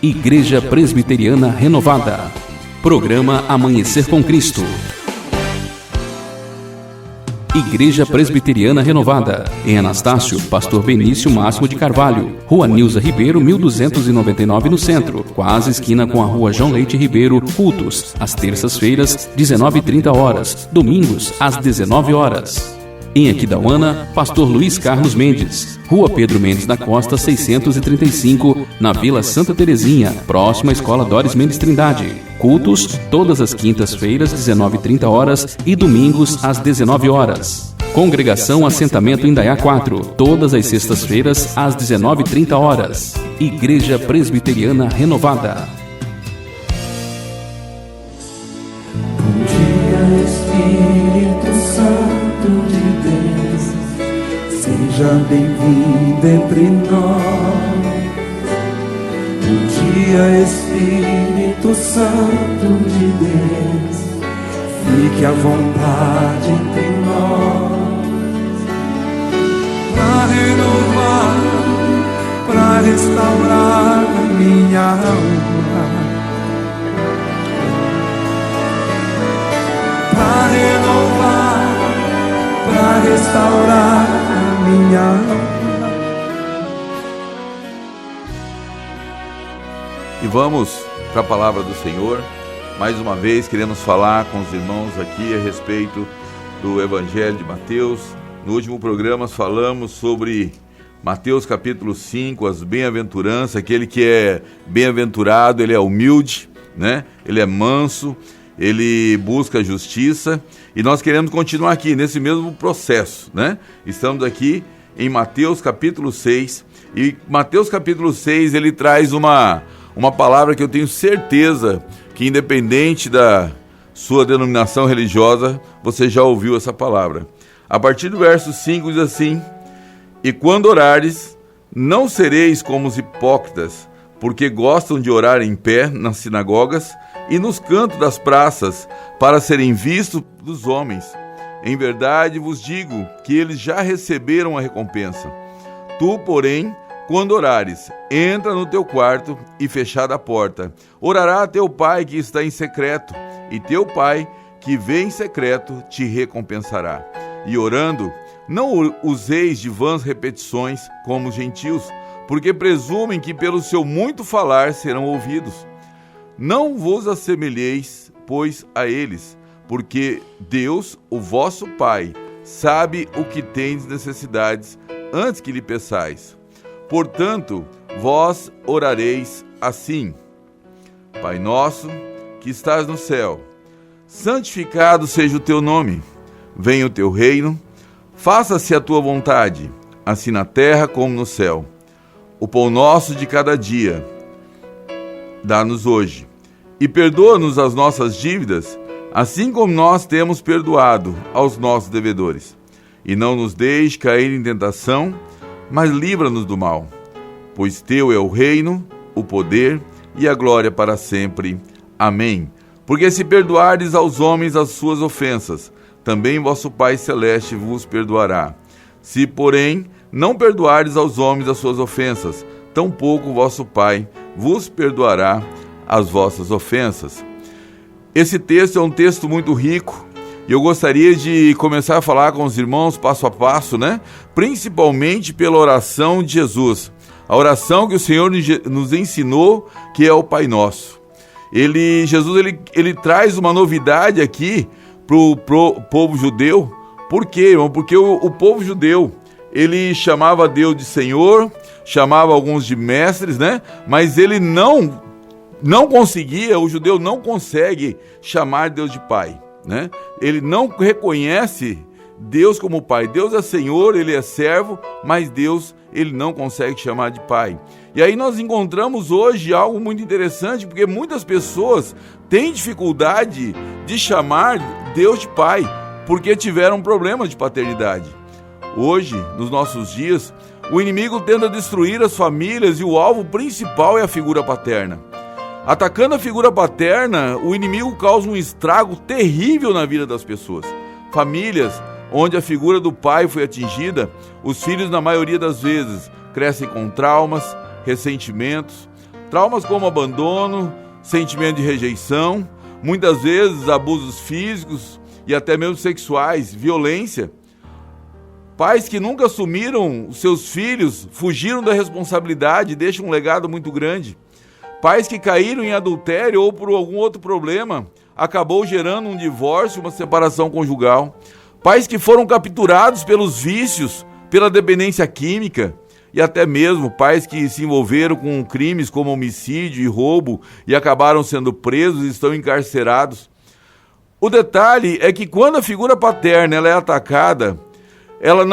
Igreja Presbiteriana Renovada. Programa Amanhecer com Cristo. Igreja Presbiteriana Renovada, em Anastácio, Pastor Benício Máximo de Carvalho, Rua Nilza Ribeiro, 1299 no centro, quase esquina com a Rua João Leite Ribeiro. Cultos, às terças-feiras, 19h30, domingos, às 19h. Em Aquidauana, Pastor Luiz Carlos Mendes, Rua Pedro Mendes da Costa, 635, na Vila Santa Terezinha, próxima à Escola Doris Mendes Trindade. Cultos, todas as quintas-feiras, 19h30 e domingos, às 19h. Congregação Assentamento Indaiá 4, todas as sextas-feiras, às 19h30. Igreja Presbiteriana Renovada. Bom dia, Espírito Santo de Deus, seja bem-vindo entre nós. Bom dia, Espírito Santo de Deus, fique à vontade entre nós, para renovar, para restaurar a minha alma, para renovar, para restaurar a minha alma. E vamos para a palavra do Senhor. Mais uma vez queremos falar com os irmãos aqui a respeito do Evangelho de Mateus. No último programa falamos sobre Mateus capítulo 5, as bem-aventuranças. Aquele que é bem-aventurado, ele é humilde, né? Ele é manso, ele busca a justiça. E nós queremos continuar aqui nesse mesmo processo, né? Estamos aqui em Mateus capítulo 6. E Mateus capítulo 6, ele traz uma palavra que eu tenho certeza que, independente da sua denominação religiosa, você já ouviu essa palavra. A partir do verso 5 diz assim: e quando orares, não sereis como os hipócritas, porque gostam de orar em pé nas sinagogas e nos cantos das praças, para serem vistos dos homens. Em verdade vos digo que eles já receberam a recompensa. Tu, porém, quando orares, entra no teu quarto e, fechada a porta, orará a teu pai que está em secreto, e teu pai que vê em secreto te recompensará. E orando, não useis de vãs repetições como os gentios, porque presumem que pelo seu muito falar serão ouvidos. Não vos assemelheis, pois, a eles, porque Deus, o vosso Pai, sabe o que tendes necessidades antes que lhe peçais. Portanto, vós orareis assim: Pai nosso, que estás no céu, santificado seja o teu nome. Venha o teu reino, faça-se a tua vontade, assim na terra como no céu. O pão nosso de cada dia, dá-nos hoje. E perdoa-nos as nossas dívidas, assim como nós temos perdoado aos nossos devedores. E não nos deixe cair em tentação, mas livra-nos do mal, pois teu é o reino, o poder e a glória para sempre. Amém. Porque se perdoardes aos homens as suas ofensas, também vosso Pai Celeste vos perdoará. Se, porém, não perdoardes aos homens as suas ofensas, tampouco vosso Pai vos perdoará as vossas ofensas. Esse texto é um texto muito rico, e eu gostaria de começar a falar com os irmãos passo a passo, né? Principalmente pela oração de Jesus. A oração que o Senhor nos ensinou, que é o Pai Nosso. Jesus traz uma novidade aqui para o povo judeu. Por quê, irmão? Porque o povo judeu, ele chamava Deus de Senhor, chamava alguns de mestres, né? Mas ele não conseguia, o judeu não consegue chamar Deus de Pai, né? Ele não reconhece Deus como Pai. Deus é Senhor, Ele é servo, mas Deus, Ele não consegue chamar de Pai. E aí nós encontramos hoje algo muito interessante, porque muitas pessoas têm dificuldade de chamar Deus de Pai, porque tiveram problemas de paternidade. Hoje, nos nossos dias, o inimigo tenta destruir as famílias e o alvo principal é a figura paterna. Atacando a figura paterna, o inimigo causa um estrago terrível na vida das pessoas. Famílias onde a figura do pai foi atingida, os filhos, na maioria das vezes, crescem com traumas, ressentimentos, Traumas como abandono, sentimento de rejeição, muitas vezes abusos físicos e até mesmo sexuais, violência. Pais que nunca assumiram os seus filhos, fugiram da responsabilidade, deixam um legado muito grande. Pais que caíram em adultério ou por algum outro problema, acabou gerando um divórcio, uma separação conjugal. Pais que foram capturados pelos vícios, pela dependência química, e até mesmo pais que se envolveram com crimes como homicídio e roubo e acabaram sendo presos e estão encarcerados. O detalhe é que quando a figura paterna ela é atacada, ela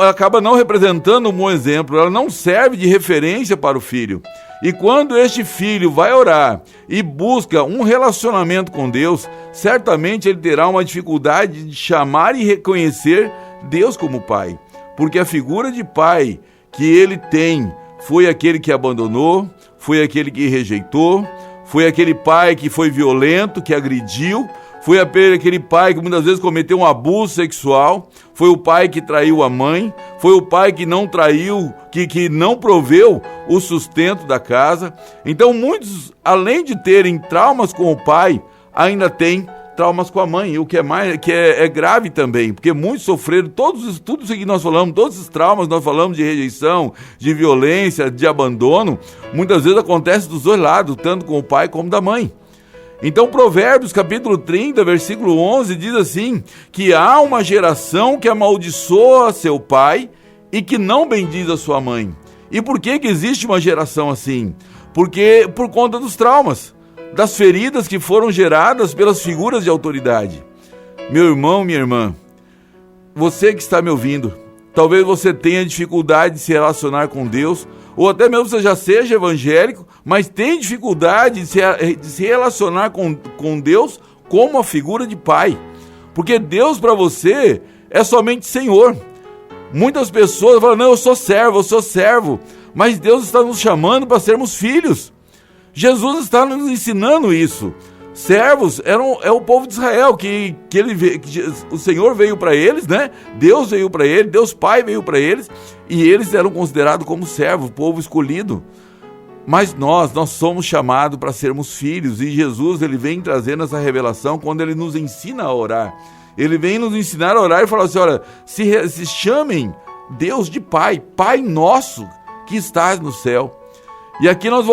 acaba não representando um bom exemplo, ela não serve de referência para o filho. E quando este filho vai orar e busca um relacionamento com Deus, certamente ele terá uma dificuldade de chamar e reconhecer Deus como pai. Porque a figura de pai que ele tem foi aquele que abandonou, foi aquele que rejeitou, foi aquele pai que foi violento, que agrediu, foi aquele pai que muitas vezes cometeu um abuso sexual, foi o pai que traiu a mãe, foi o pai que não traiu, que não proveu o sustento da casa. Então muitos, além de terem traumas com o pai, ainda têm traumas com a mãe, o que é grave também, porque muitos sofreram tudo isso que nós falamos, todos os traumas nós falamos de rejeição, de violência, de abandono, muitas vezes acontece dos dois lados, tanto com o pai como da mãe. Então Provérbios capítulo 30, versículo 11 diz assim, que há uma geração que amaldiçoa seu pai e que não bendiz a sua mãe. E por que existe uma geração assim? Porque por conta dos traumas, das feridas que foram geradas pelas figuras de autoridade. Meu irmão, minha irmã, você que está me ouvindo, talvez você tenha dificuldade de se relacionar com Deus, ou até mesmo você já seja evangélico, mas tem dificuldade de se relacionar com Deus como a figura de pai. Porque Deus para você é somente Senhor. Muitas pessoas falam, não, eu sou servo, mas Deus está nos chamando para sermos filhos. Jesus está nos ensinando isso. Servos é o povo de Israel, que o Senhor veio para eles, né? Deus veio para eles, Deus Pai veio para eles, e eles eram considerados como servos, povo escolhido. Mas nós somos chamados para sermos filhos, e Jesus ele vem trazendo essa revelação quando ele nos ensina a orar. Ele vem nos ensinar a orar e falar assim, olha, se chamem Deus de Pai, Pai nosso que estás no céu. E aqui nós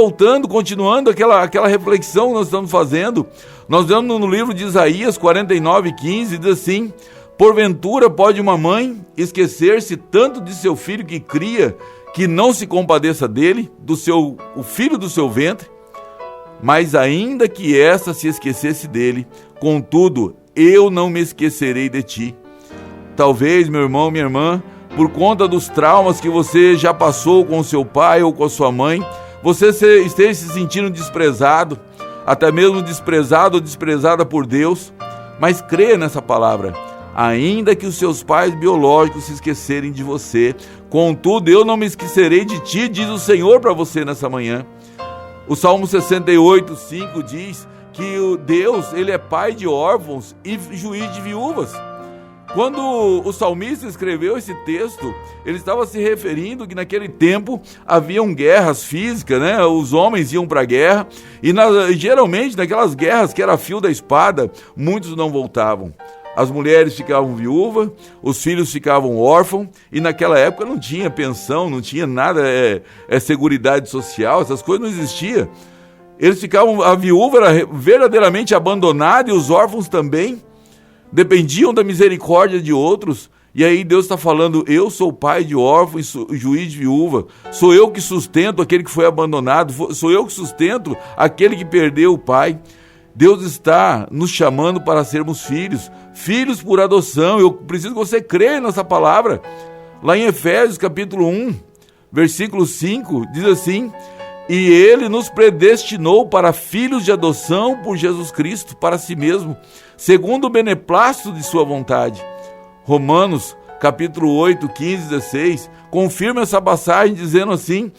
continuando aquela reflexão que nós estamos fazendo, nós vemos no livro de Isaías 49:15, diz assim, porventura pode uma mãe esquecer-se tanto de seu filho que cria, que não se compadeça dele, o filho do seu ventre? Mas ainda que esta se esquecesse dele, contudo, eu não me esquecerei de ti. Talvez, meu irmão, minha irmã, por conta dos traumas que você já passou com seu pai ou com a sua mãe, você esteja se sentindo desprezado, até mesmo desprezado ou desprezada por Deus, mas creia nessa palavra. Ainda que os seus pais biológicos se esquecerem de você, contudo eu não me esquecerei de ti, diz o Senhor para você nessa manhã. O Salmo 68:5 diz que o Deus ele é pai de órfãos e juiz de viúvas. Quando o salmista escreveu esse texto, ele estava se referindo que naquele tempo haviam guerras físicas, né? Os homens iam para a guerra e geralmente naquelas guerras que era fio da espada, muitos não voltavam. As mulheres ficavam viúvas, os filhos ficavam órfãos e naquela época não tinha pensão, não tinha nada, seguridade social, essas coisas não existiam. A viúva era verdadeiramente abandonada e os órfãos também. Dependiam da misericórdia de outros, e aí Deus está falando, eu sou pai de órfão e juiz de viúva, sou eu que sustento aquele que foi abandonado, sou eu que sustento aquele que perdeu o pai. Deus está nos chamando para sermos filhos por adoção. Eu preciso que você creia nessa palavra. Lá em Efésios capítulo 1, versículo 5, diz assim, e ele nos predestinou para filhos de adoção por Jesus Cristo, para si mesmo, segundo o beneplácito de sua vontade. Romanos, capítulo 8, 15, 16, confirma essa passagem dizendo assim,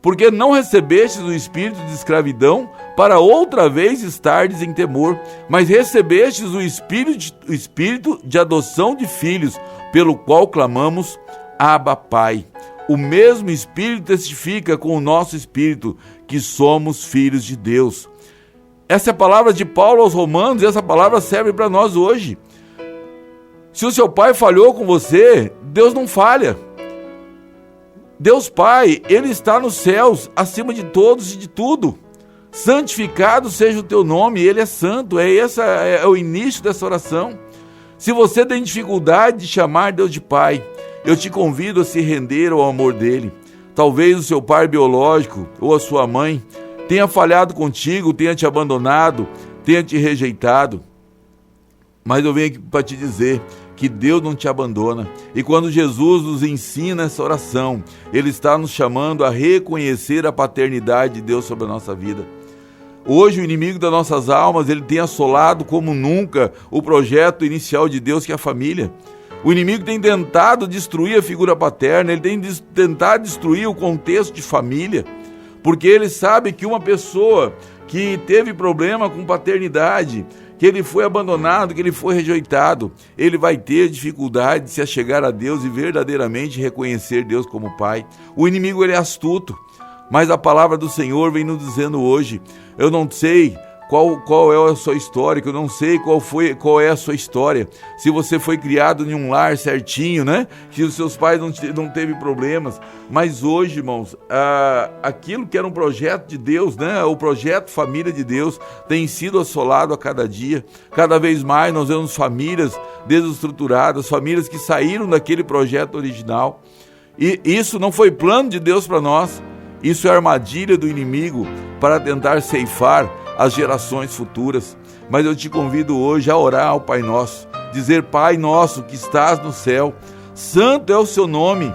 porque não recebestes o espírito de escravidão para outra vez estardes em temor, mas recebestes o espírito de adoção de filhos, pelo qual clamamos, Abba, Pai. O mesmo Espírito testifica com o nosso espírito que somos filhos de Deus. Essa é a palavra de Paulo aos Romanos e essa palavra serve para nós hoje. Se o seu pai falhou com você, Deus não falha. Deus Pai, Ele está nos céus, acima de todos e de tudo. Santificado seja o teu nome, Ele é santo. Esse é o início dessa oração. Se você tem dificuldade de chamar Deus de Pai, eu te convido a se render ao amor dEle. Talvez o seu pai biológico ou a sua mãe tenha falhado contigo, tenha te abandonado, tenha te rejeitado. Mas eu venho aqui para te dizer que Deus não te abandona. E quando Jesus nos ensina essa oração, Ele está nos chamando a reconhecer a paternidade de Deus sobre a nossa vida. Hoje o inimigo das nossas almas, ele tem assolado como nunca o projeto inicial de Deus, que é a família. O inimigo tem tentado destruir a figura paterna, ele tem tentado destruir o contexto de família, porque ele sabe que uma pessoa que teve problema com paternidade, que ele foi abandonado, que ele foi rejeitado, ele vai ter dificuldade de se achegar a Deus e verdadeiramente reconhecer Deus como Pai. O inimigo, ele é astuto, mas a palavra do Senhor vem nos dizendo hoje, eu não sei qual é a sua história, que eu não sei qual é a sua história, se você foi criado em um lar certinho, né? Que os seus pais não teve problemas, mas hoje, irmãos, aquilo que era um projeto de Deus, né? O projeto família de Deus tem sido assolado a cada dia. Cada vez mais nós vemos famílias desestruturadas, famílias que saíram daquele projeto original, e isso não foi plano de Deus para nós, isso é armadilha do inimigo para tentar ceifar as gerações futuras. Mas eu te convido hoje a orar ao Pai Nosso, dizer: Pai nosso que estás no céu, santo é o seu nome,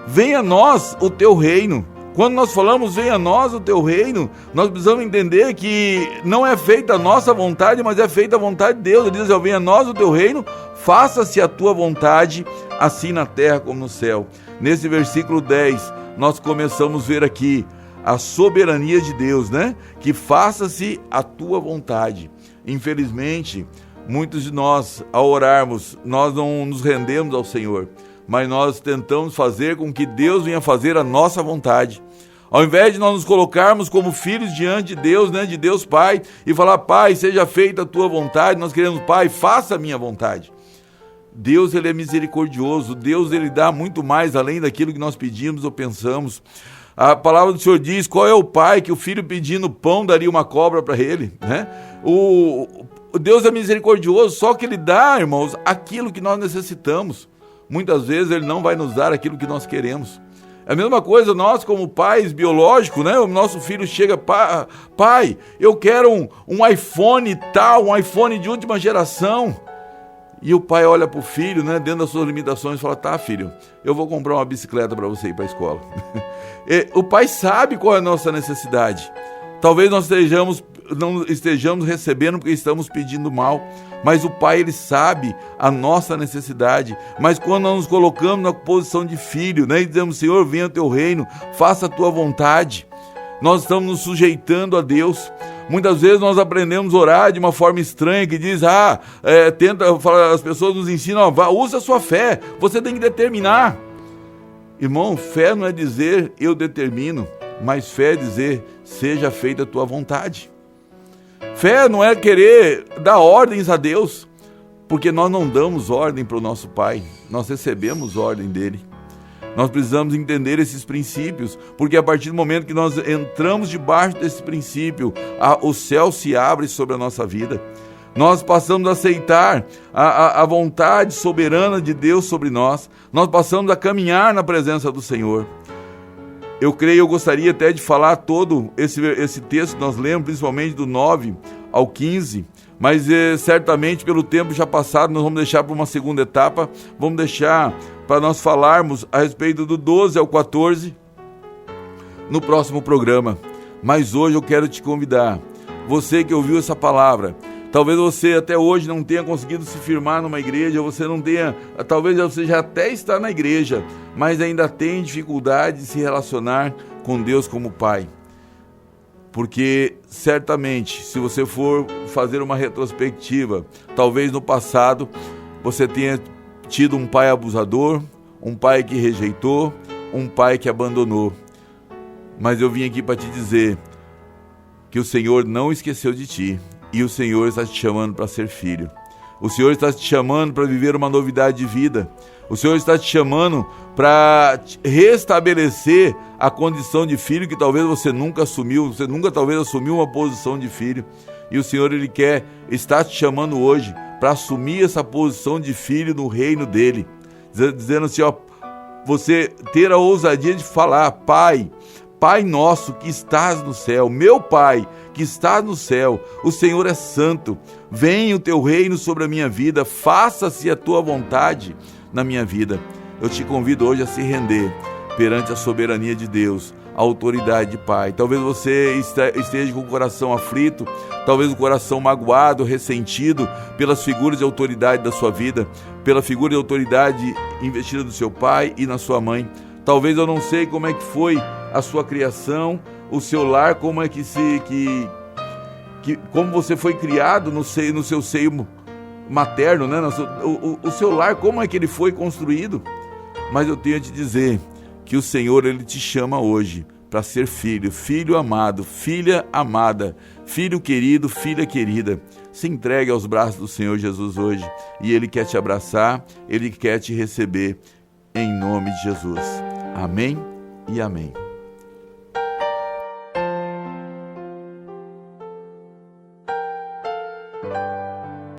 venha a nós o teu reino. Quando nós falamos venha a nós o teu reino, nós precisamos entender que não é feita a nossa vontade, mas é feita a vontade de Deus. Ele diz: venha a nós o teu reino, faça-se a tua vontade, assim na terra como no céu. Nesse versículo 10, nós começamos a ver aqui a soberania de Deus, né? Que faça-se a tua vontade. Infelizmente, muitos de nós, ao orarmos, nós não nos rendemos ao Senhor, mas nós tentamos fazer com que Deus venha fazer a nossa vontade. Ao invés de nós nos colocarmos como filhos diante de Deus, né? De Deus Pai, e falar: Pai, seja feita a tua vontade, nós queremos: Pai, faça a minha vontade. Deus, ele é misericordioso, Deus, ele dá muito mais além daquilo que nós pedimos ou pensamos. A palavra do Senhor diz: qual é o pai que o filho pedindo pão daria uma cobra para ele, né? O Deus é misericordioso, só que ele dá, irmãos, aquilo que nós necessitamos. Muitas vezes ele não vai nos dar aquilo que nós queremos. É a mesma coisa nós como pais biológicos, né? O nosso filho chega: pai, eu quero um iPhone tal, um iPhone de última geração. E o pai olha para o filho, né, dentro das suas limitações, e fala: tá, filho, eu vou comprar uma bicicleta para você ir para a escola. O pai sabe qual é a nossa necessidade. Talvez nós não estejamos recebendo porque estamos pedindo mal, mas o pai, ele sabe a nossa necessidade. Mas quando nós nos colocamos na posição de filho, né, e dizemos: Senhor, venha o teu reino, faça a tua vontade, nós estamos nos sujeitando a Deus. Muitas vezes nós aprendemos a orar de uma forma estranha, que diz: as pessoas nos ensinam: usa a sua fé, você tem que determinar. Irmão, fé não é dizer eu determino, mas fé é dizer: seja feita a tua vontade. Fé não é querer dar ordens a Deus, porque nós não damos ordem para o nosso Pai, nós recebemos ordem dele. Nós precisamos entender esses princípios, porque a partir do momento que nós entramos debaixo desse princípio, o céu se abre sobre a nossa vida. Nós passamos a aceitar a vontade soberana de Deus sobre nós. Nós passamos a caminhar na presença do Senhor. Eu gostaria até de falar todo esse texto que nós lemos, principalmente do 9 ao 15, mas certamente pelo tempo já passado nós vamos deixar para uma segunda etapa, vamos deixar para nós falarmos a respeito do 12 ao 14 no próximo programa. Mas hoje eu quero te convidar, você que ouviu essa palavra, talvez você até hoje não tenha conseguido se firmar numa igreja, talvez você já até está na igreja, mas ainda tem dificuldade de se relacionar com Deus como Pai. Porque certamente, se você for fazer uma retrospectiva, talvez no passado você tenha tido um pai abusador, um pai que rejeitou, um pai que abandonou. mas eu vim aqui para te dizer que o Senhor não esqueceu de ti e o Senhor está te chamando para ser filho. O Senhor está te chamando para viver uma novidade de vida. O Senhor está te chamando para restabelecer a condição de filho que talvez você nunca assumiu. Você nunca talvez assumiu uma posição de filho. E o Senhor, Ele está te chamando hoje para assumir essa posição de filho no reino dEle. Dizendo assim, ó, você ter a ousadia de falar: Pai, Pai nosso que estás no céu, meu Pai que estás no céu, o Senhor é santo, venha o teu reino sobre a minha vida, faça-se a tua vontade na minha vida. Eu te convido hoje a se render perante a soberania de Deus, a autoridade de Pai. Talvez você esteja com o coração aflito, talvez o coração magoado, ressentido pelas figuras de autoridade da sua vida, pela figura de autoridade investida do seu pai e na sua mãe. Talvez eu não sei como é que foi a sua criação, o seu lar, como é como você foi criado no seu seio materno, né? O seu lar, como é que ele foi construído? Mas eu tenho a te dizer que o Senhor, Ele te chama hoje para ser filho, filho amado, filha amada, filho querido, filha querida. Se entregue aos braços do Senhor Jesus hoje e Ele quer te abraçar, Ele quer te receber em nome de Jesus. Amém e amém.